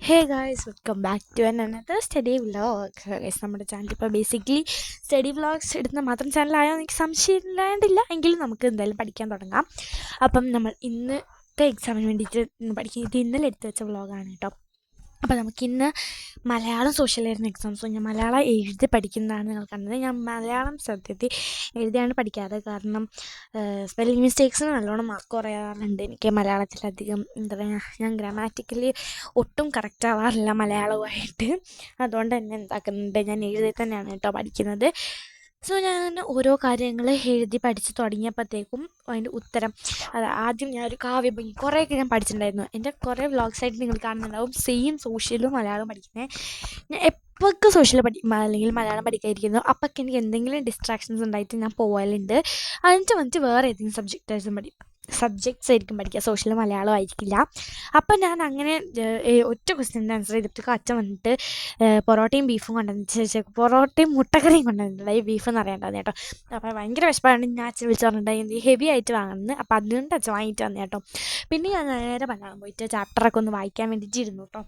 Hey guys, welcome back to another study vlog. Guys, നമ്മുടെ channel ഇപ്പോൾ basically study vlogs ഇടുന്ന മാത്രം ചാനലായോ എനിക്ക് സംശയമില്ലാണ്ടില്ല. എങ്കിലും നമുക്ക് എന്തായാലും പഠിക്കാൻ തുടങ്ങാം. അപ്പം നമ്മൾ ഇന്നത്തെ എക്സാമിന് വേണ്ടിയിട്ട് പഠിക്കുന്നത് ഇന്നലെ എടുത്ത് വെച്ച വ്ളോഗാണ് കേട്ടോ. അപ്പോൾ നമുക്കിന്ന് മലയാളം സോഷ്യലായിരുന്നു എക്സാം. സോ ഞാൻ മലയാളം എഴുതി പഠിക്കുന്നതാണ് നിങ്ങൾ കണ്ടത്. ഞാൻ മലയാളം സത്യത്തിൽ എഴുതിയാണ് പഠിക്കാറ്. കാരണം സ്പെല്ലിംഗ് മിസ്റ്റേക്സിന് നല്ലോണം മാർക്ക് കുറയാറുണ്ട് എനിക്ക് മലയാളത്തിലധികം. എന്താ പറയുക, ഞാൻ ഗ്രാമാറ്റിക്കലി ഒട്ടും കറക്റ്റ് ആവാറില്ല മലയാളമായിട്ട്. അതുകൊണ്ട് തന്നെ എന്താക്കുന്നുണ്ട്, ഞാൻ എഴുതി തന്നെയാണ് കേട്ടോ പഠിക്കുന്നത്. സോ ഞാൻ ഓരോ കാര്യങ്ങൾ എഴുതി പഠിച്ച് തുടങ്ങിയപ്പോഴത്തേക്കും അതിൻ്റെ ഉത്തരം ആദ്യം ഞാനൊരു കാവ്യഭംഗി കുറേയൊക്കെ ഞാൻ പഠിച്ചിട്ടുണ്ടായിരുന്നു. എൻ്റെ കുറേ വ്ളോഗ്സായിട്ട് നിങ്ങൾ കാണുന്നുണ്ടാവും സെയിം സോഷ്യലും മലയാളം പഠിക്കുന്നത്. ഞാൻ എപ്പോഴൊക്കെ സോഷ്യൽ അല്ലെങ്കിൽ മലയാളം പഠിക്കാതിരിക്കുന്നു അപ്പോഴൊക്കെ എനിക്ക് എന്തെങ്കിലും ഡിസ്ട്രാക്ഷൻസ് ഉണ്ടായിട്ട് ഞാൻ പോകലുണ്ട്. എന്നിട്ട് വന്നിട്ട് വേറെ ഏതെങ്കിലും സബ്ജക്ട്സ് ആയിരിക്കും പഠിക്കുക, സോഷ്യൽ മലയാളം ആയിരിക്കില്ല. അപ്പം ഞാൻ അങ്ങനെ ഒറ്റ ക്വസ്റ്റ്യൻ്റെ ആൻസർ ചെയ്തിട്ട് അച്ഛൻ വന്നിട്ട് പൊറോട്ടയും ബീഫും കൊണ്ടുവന്ന് പൊറോട്ടയും മുട്ടക്കറിയും കൊണ്ടുവന്നിട്ടുണ്ടായി, ബീഫ് എന്ന് അറിയേണ്ടത് കേട്ടോ. അപ്പോൾ ഭയങ്കര വിശപ്പാണ്. ഞാൻ അച്ഛൻ വിളിച്ച് പറഞ്ഞിട്ടുണ്ടായി ഹെവി ആയിട്ട് വാങ്ങുന്നത്. അപ്പോൾ അതുകൊണ്ട് അച്ഛൻ വാങ്ങിയിട്ട് വന്നു കേട്ടോ. പിന്നെ ഞാൻ നേരെ മലയാളം പോയിട്ട് ചാപ്റ്ററൊക്കെ ഒന്ന് വായിക്കാൻ വേണ്ടിയിട്ടിരുന്നു കേട്ടോ.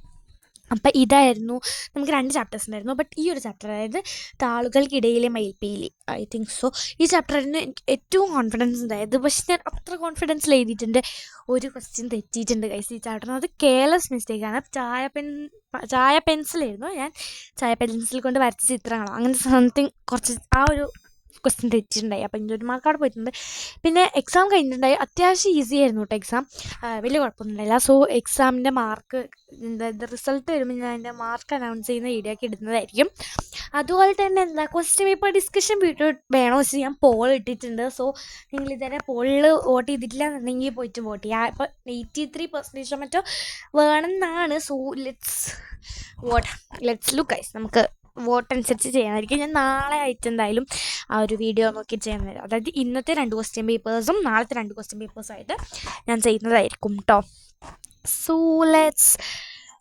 അപ്പം ഇതായിരുന്നു, നമുക്ക് 2 ചാപ്റ്റേഴ്സ് ഉണ്ടായിരുന്നു. ബട്ട് ഈ ഒരു ചാപ്റ്റർ, അതായത് താളുകൾക്കിടയിലെ മയിൽപ്പീലി, ഐ തിങ്ക് സോ ഈ ചാപ്റ്ററിന് എനിക്ക് ഏറ്റവും കോൺഫിഡൻസ് ഉണ്ടായത്. പക്ഷെ ഞാൻ അത്ര കോൺഫിഡൻസിൽ എഴുതിയിട്ടുണ്ട്. ഒരു ക്വസ്റ്റ്യൻ തെറ്റിയിട്ടുണ്ട് ഗൈസ് ഈ ചാപ്റ്ററിന്. അത് കെയർലെസ് മിസ്റ്റേക്കാണ്. ചായ പെൻസിലായിരുന്നു, ഞാൻ ചായ പെൻസിൽ കൊണ്ട് വരച്ച ചിത്രങ്ങളോ അങ്ങനെ സംതിങ് കുറച്ച് ആ ഒരു ക്വസ്റ്റ്യൻ തെറ്റിയിട്ടുണ്ടായി. അപ്പോൾ ഇതിൻ്റെ ഒരു മാർക്ക് അവിടെ പോയിട്ടുണ്ട്. പിന്നെ എക്സാം കഴിഞ്ഞിട്ടുണ്ടായി. അത്യാവശ്യം ഈസി ആയിരുന്നു കേട്ടോ എക്സാം, വലിയ കുഴപ്പമൊന്നും ഉണ്ടായില്ല. സോ എക്സാമിൻ്റെ മാർക്ക് റിസൾട്ട് വരുമ്പോൾ ഞാൻ എൻ്റെ മാർക്ക് അനൗൺസ് ചെയ്യുന്ന വീഡിയോ ഒക്കെ ഇടുന്നതായിരിക്കും. അതുപോലെ തന്നെ ക്വസ്റ്റ്യൻ പേപ്പർ ഡിസ്കഷൻ വീഡിയോ വേണോ വെച്ച് ഞാൻ പോൾ ഇട്ടിട്ടുണ്ട്. സോ നിങ്ങൾ ഇതുവരെ പോളിൽ വോട്ട് ചെയ്തിട്ടില്ല എന്നുണ്ടെങ്കിൽ പോയിട്ട് വോട്ട് ചെയ്യുക. അപ്പോൾ 83% മറ്റോ വേണമെന്നാണ്. സോ ലെറ്റ്സ് ലുക്ക് ഗൈസ്, നമുക്ക് വോട്ട് അനുസരിച്ച് ചെയ്യാനായിരിക്കും. ഞാൻ നാളെ ആയിട്ട് എന്തായാലും ആ ഒരു വീഡിയോ നോക്കി ചെയ്യാൻ വരും. അതായത് ഇന്നത്തെ 2 ക്വസ്റ്റ്യൻ പേപ്പേഴ്സും നാളത്തെ 2 ക്വസ്റ്റ്യൻ പേപ്പേഴ്സായിട്ട് ഞാൻ ചെയ്യുന്നതായിരിക്കും കേട്ടോ. So let's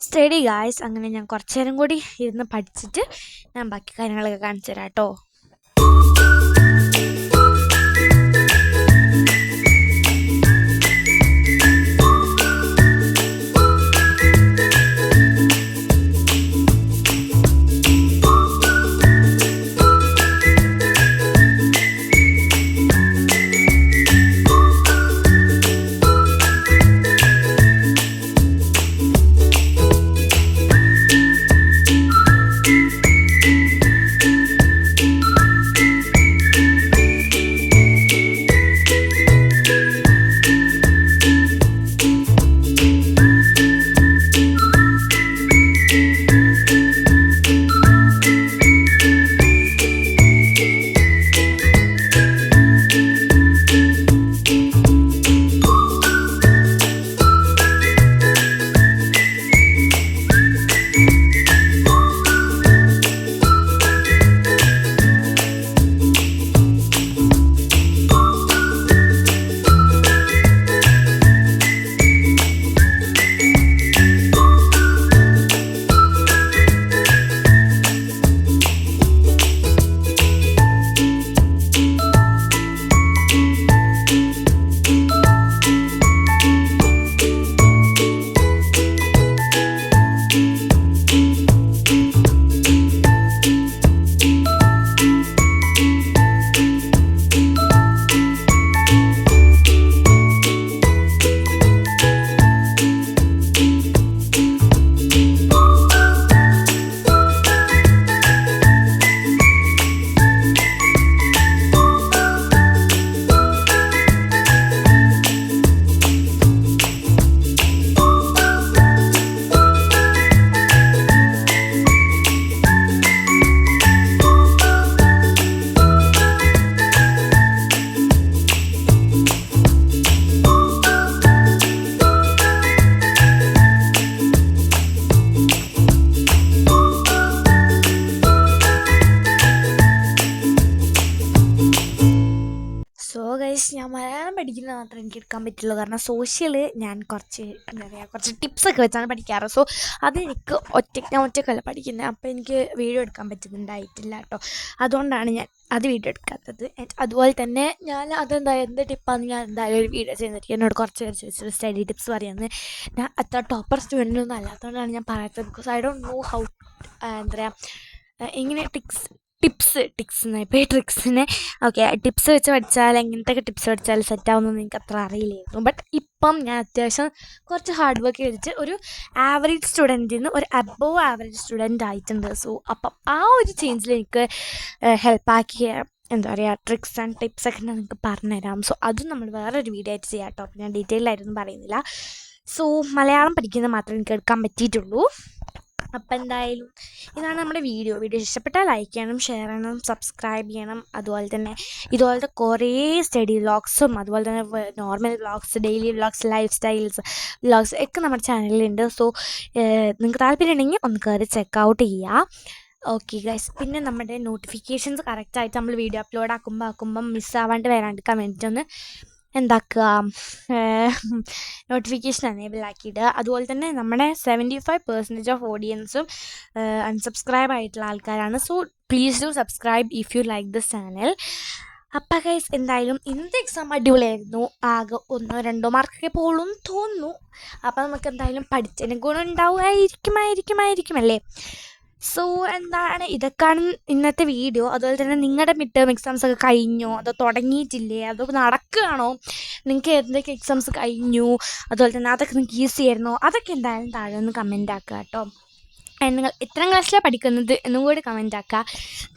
study guys. അങ്ങനെ ഞാൻ കുറച്ച് നേരം കൂടി ഇരുന്ന് പഠിച്ചിട്ട് ഞാൻ ബാക്കി കാര്യങ്ങളൊക്കെ കാണിച്ചു തരാം കേട്ടോ. ഞാൻ മലയാളം പഠിക്കുന്നത് മാത്രമേ എനിക്ക് എടുക്കാൻ പറ്റുള്ളൂ. കാരണം സോഷ്യൽ ഞാൻ കുറച്ച് ടിപ്സൊക്കെ വെച്ചാണ് പഠിക്കാറ്. സോ അതെനിക്ക് ഞാൻ ഒറ്റക്കല്ല പഠിക്കുന്നത്. അപ്പോൾ എനിക്ക് വീഡിയോ എടുക്കാൻ പറ്റുന്നുണ്ടായിട്ടില്ല കേട്ടോ. അതുകൊണ്ടാണ് ഞാൻ അത് വീഡിയോ എടുക്കാത്തത്. അതുപോലെ തന്നെ ഞാൻ എന്ത് ടിപ്പാന്ന് ഞാൻ എന്തായാലും ഒരു വീഡിയോ ചെയ്യുന്നിട്ട് എന്നോട് കുറച്ച് പേര് ചോദിച്ചത് സ്റ്റഡി ടിപ്സ് പറയുന്നത്. ഞാൻ അത്ര ടോപ്പർ സ്റ്റുഡൻ്റൊന്നും അല്ലാത്തതുകൊണ്ടാണ് ഞാൻ പറയാത്തത്. Because I don't know how എന്താ പറയുക എങ്ങനെ ട്രിക്സിനെ ഓക്കെ ടിപ്സ് വെച്ച് പഠിച്ചാൽ എങ്ങനത്തെയൊക്കെ ടിപ്സ് പഠിച്ചാൽ സെറ്റാവുമെന്ന് എനിക്ക് അത്ര അറിയില്ലായിരുന്നു. ബട്ട് ഇപ്പം ഞാൻ അത്യാവശ്യം കുറച്ച് ഹാർഡ് വർക്ക് ചെയ്തിട്ട് ഒരു ആവറേജ് സ്റ്റുഡൻറ്റിൽ നിന്ന് ഒരു അബോവ് ആവറേജ് സ്റ്റുഡൻ്റ് ആയിട്ടുണ്ട്. സോ അപ്പം ആ ഒരു ചേഞ്ചിൽ എനിക്ക് ഹെൽപ്പാക്കിയ എന്താ പറയുക ട്രിക്സ് ആൻഡ് ടിപ്സൊക്കെ ഞാൻ നിങ്ങൾക്ക് പറഞ്ഞുതരാം. സോ അതും നമ്മൾ വേറൊരു വീഡിയോ ആയിട്ട് ചെയ്യാം കേട്ടോ. അപ്പം ഞാൻ ഡീറ്റെയിൽ ആയിട്ടൊന്നും പറയുന്നില്ല. സോ മലയാളം പഠിക്കുന്നത് മാത്രമേ എനിക്ക് എടുക്കാൻ പറ്റിയിട്ടുള്ളൂ. അപ്പം എന്തായാലും ഇതാണ് നമ്മുടെ വീഡിയോ ഇഷ്ടപ്പെട്ടാൽ ലൈക്ക് ചെയ്യണം, ഷെയർ ചെയ്യണം, സബ്സ്ക്രൈബ് ചെയ്യണം. അതുപോലെ തന്നെ ഇതുപോലത്തെ കുറേ സ്റ്റഡി വ്ളോഗ്സും അതുപോലെ തന്നെ normal vlogs, daily vlogs, life styles vlogs ഒക്കെ നമ്മുടെ ചാനലിലുണ്ട്. സോ നിങ്ങൾക്ക് താല്പര്യം ഉണ്ടെങ്കിൽ ഒന്ന് കയറി ചെക്കൗട്ട് ചെയ്യുക. ഓക്കെ ഗൈസ്, പിന്നെ നമ്മുടെ നോട്ടിഫിക്കേഷൻസ് കറക്റ്റായിട്ട് നമ്മൾ വീഡിയോ അപ്ലോഡ് ആക്കുമ്പം മിസ്സാവാണ്ട് വരാണ്ടിരിക്കാൻ വേണ്ടിയിട്ടൊന്ന് എന്താക്കുക നോട്ടിഫിക്കേഷൻ എനേബിൾ ആക്കിയിടുക. അതുപോലെ തന്നെ നമ്മുടെ 75% ഓഫ് ഓഡിയൻസും അൺസബ്സ്ക്രൈബ് ആയിട്ടുള്ള ആൾക്കാരാണ്. So please do subscribe if you like this channel. അപ്പം ഗൈസ് എന്തായാലും ഇന്നത്തെ എക്സാം അടിപൊളിയായിരുന്നു. ആകെ 1-2 മാർക്കൊക്കെ പോകുള്ളൂ എന്ന് തോന്നുന്നു. അപ്പം നമുക്ക് എന്തായാലും പഠിച്ചതിന് ഗുണം ഉണ്ടാവുമായിരിക്കും അല്ലേ. സോ എന്താണ് ഇതൊക്കെയാണ് ഇന്നത്തെ വീഡിയോ. അതുപോലെ തന്നെ നിങ്ങളുടെ മിഡ് ടേം എക്സാംസ് ഒക്കെ കഴിഞ്ഞോ, അതോ തുടങ്ങിയിട്ടില്ലേ, അതോ നടക്കുകയാണോ, നിങ്ങൾക്ക് എന്തൊക്കെ എക്സാംസ് കഴിഞ്ഞു, അതുപോലെ തന്നെ അതൊക്കെ നിങ്ങൾക്ക് ഈസി ആയിരുന്നോ, അതൊക്കെ എന്തായാലും താഴെ ഒന്ന് കമൻ്റ് ആക്കുക കേട്ടോ. നിങ്ങൾ എത്രാം ക്ലാസ്സിലാണ് പഠിക്കുന്നത് എന്നും കൂടി കമൻ്റ് ആക്കുക.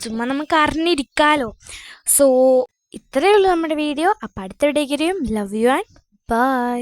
ചുമ്മാ നമുക്ക് അറിഞ്ഞിരിക്കാമല്ലോ. സോ ഇത്രയേ ഉള്ളൂ നമ്മുടെ വീഡിയോ. അപ്പോൾ അടുത്ത വീഡിയോയ്ക്ക് ലവ് യു ആൻഡ് ബൈ.